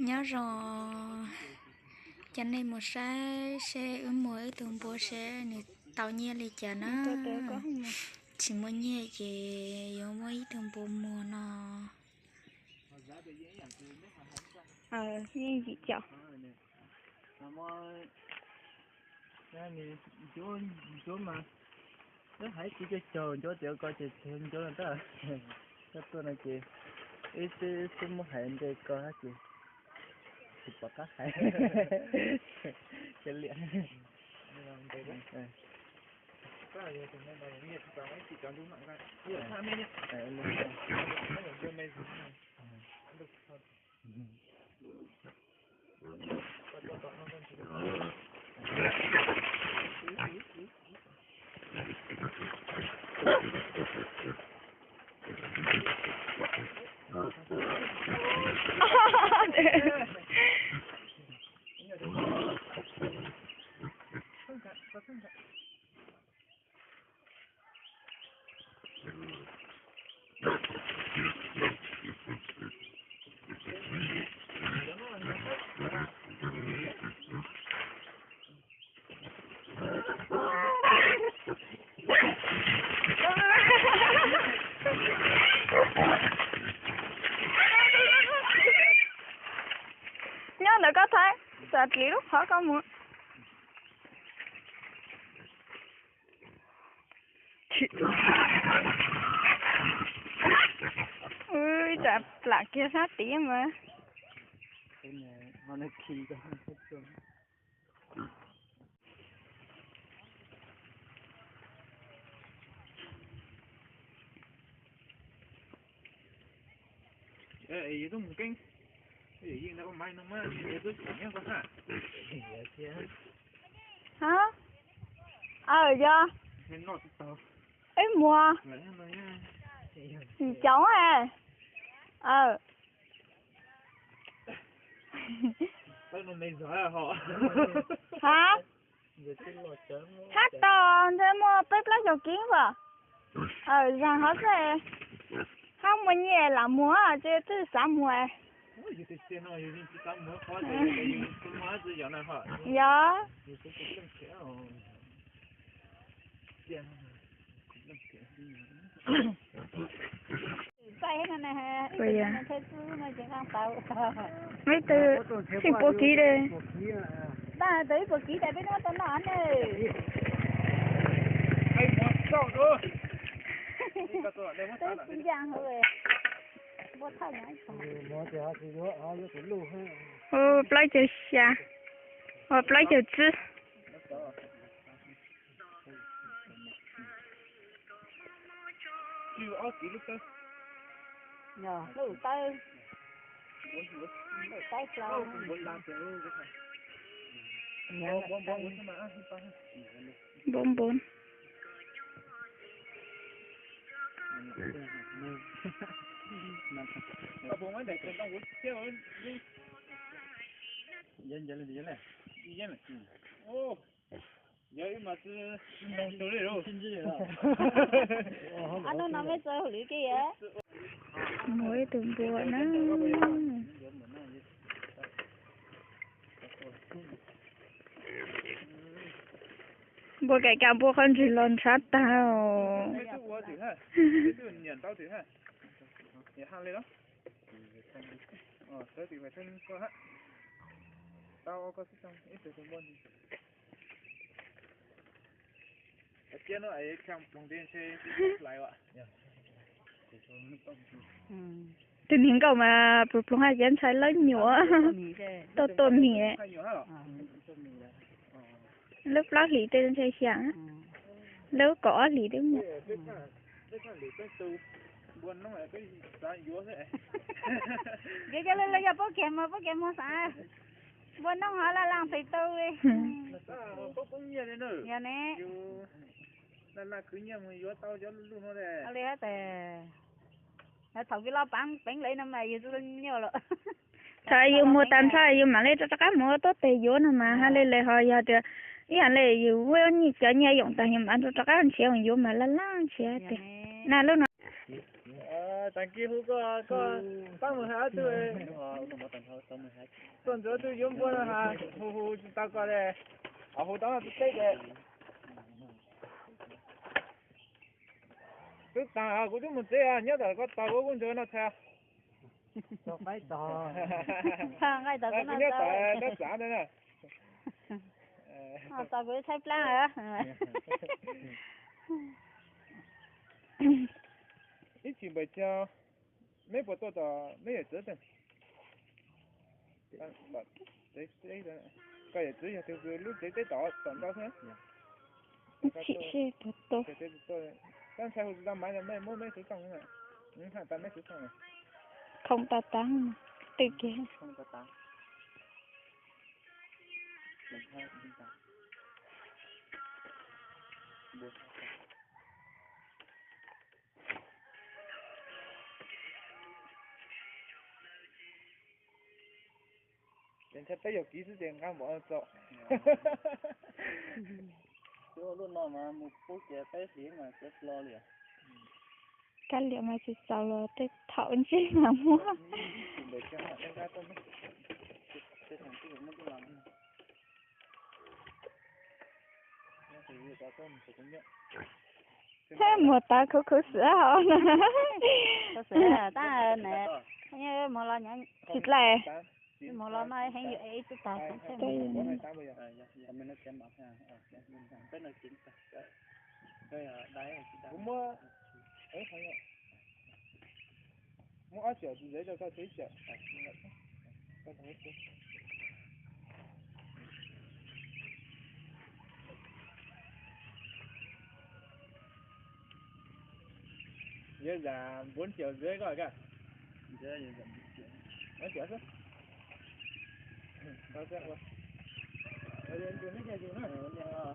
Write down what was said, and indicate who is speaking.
Speaker 1: nhớ rồi cho nên một xe ở mỗi tuần bố xe này tàu nhẹ đi chờ nó chỉ muốn nhẹ gì giống mấy tuần bố mùa nó
Speaker 2: như gì chợ
Speaker 3: chỗ mà nó hãy chỉ cho chờ chỗ tiểu coi chỉ thêm chỗ là đó cho tôi này chị ít xin một hẹn để coi hả chị thì bỏ các hẹn cái liền cái này thì nó là nghe thì bảo chỉ cần đúng mạng cái bây giờ tham nhé nó là vô mê gì
Speaker 2: nhớ là có thấy sợ kỹ lúc họ có muốn ui chạp lạc kia sát tía mà
Speaker 3: cái này nó kỳ đó ấy đó một cái gì nó có máy nó mà tôi chỉ nghe có hả
Speaker 2: hả do
Speaker 3: nên nó tao
Speaker 2: ấy mùa gì chóng
Speaker 3: tao nó mày giỏi à họ
Speaker 2: hả hát to thế mua bếp lá dầu kiến vào rằng hết rồi không mà nhẹ là múa chứ thứ sáng mùa
Speaker 3: ôi cái tiền nó gì chỉ tao mới khó rồi cái hóa chỉ giờ này họ
Speaker 2: dạ
Speaker 3: thì tôi cũng không khéo tiền
Speaker 2: cái này bây giờ mấy từ xin bộ ký đây ta tới bộ ký đây bên đó tao nói này
Speaker 3: ai mà sao rồi
Speaker 2: tới xin giang rồi bố thay nhá play chơi xa play chơi chứ nhờ lũ tay flow bốn
Speaker 3: bố mới để cái tao uống tiêu đi dân này ô vậy mà cứ nông số này đâu
Speaker 2: anh nó nằm bên chơi lưỡi kia mỗi tuần bùa nó bùa cái cả bùa con chỉ lon sát tao
Speaker 3: nhà hàng lên đó tới thì phải thân qua hết tao có xong ít từ từ bên kia nó ấy trong phòng điện xe lại ạ
Speaker 2: từ những cậu mà bùa bùa hai dân sai lớn nhiều tôi mì lúc lót lì tên xe sáng lúc có lì đúng không
Speaker 3: buồn nó là cái giá dúa thế
Speaker 2: cái lên là bố kèm mua sao buồn nó hỏi là làm thầy tư đi
Speaker 3: có cũng nhiều đấy nữa
Speaker 2: nhà nè
Speaker 3: là cứ nhiều mà dúa tao cho luôn nó đây
Speaker 2: ở đây hết là thầu cái lo bán lấy năm này tôi nhiều rồi sao yêu mua tan sao yêu mà lấy cho các mua tốt thì dúa nó mà hay lấy hỏi giờ thì ý là lấy yêu quên như cái nhà dùng tài hiểm ăn cho các anh chị dùng mà là lang chị thì nè lúc nào
Speaker 3: 但幾乎個當門下都係，當咗都用過啦嚇，好大個咧，好當係得嘅。都但係嗰種冇這啊，你就個大個工作那才。做快到。
Speaker 2: ngay tao cái
Speaker 3: nó giả nữa nè.
Speaker 2: Tao cứ thấy plan hả?
Speaker 3: Ít chuyện bây giờ mấy bộ tôi đó mấy cái gì đấy, đấy đấy cái gì đấy thì lúc đấy đó tận đó thế.
Speaker 2: Chị tốt.
Speaker 3: Đang sai hồi đang买的mấy thứ xong nữa, hàng tận mấy thứ xong này.
Speaker 2: Không ta tăng, từ kia.
Speaker 3: Không ta tăng. Đến thế bây giờ kỹ sư tiền ngang bỏ cho. Chứ lúc nào mà một phút kia tới thì mà sẽ lo liền.
Speaker 2: Cái liệu mà chỉ sau rồi tới thảo chứ mà mua.
Speaker 3: Để cho họ đem ra con nó. Thế thằng kia nó cũng làm. Nó thì ra con thì cũng nhận.
Speaker 2: Thế một ta cứ sữa hả?
Speaker 4: Có sữa là ta nè, như một lò nhá
Speaker 2: thịt lè.
Speaker 4: Một lò mà hay như ấy chúng ta cũng xem.
Speaker 3: Mình nó kém bạc ha. Cái này chính xác. Cái đáy cũng mua ấy thấy không? Mua ở chợ thì dễ cho thấy chợ. Cái thấy chứ. Giờ là 4 triệu rưỡi rồi kìa. Giờ là 4 triệu. 4 triệu thôi. Tao xem rồi. Rồi đến chỗ này kia gì nữa.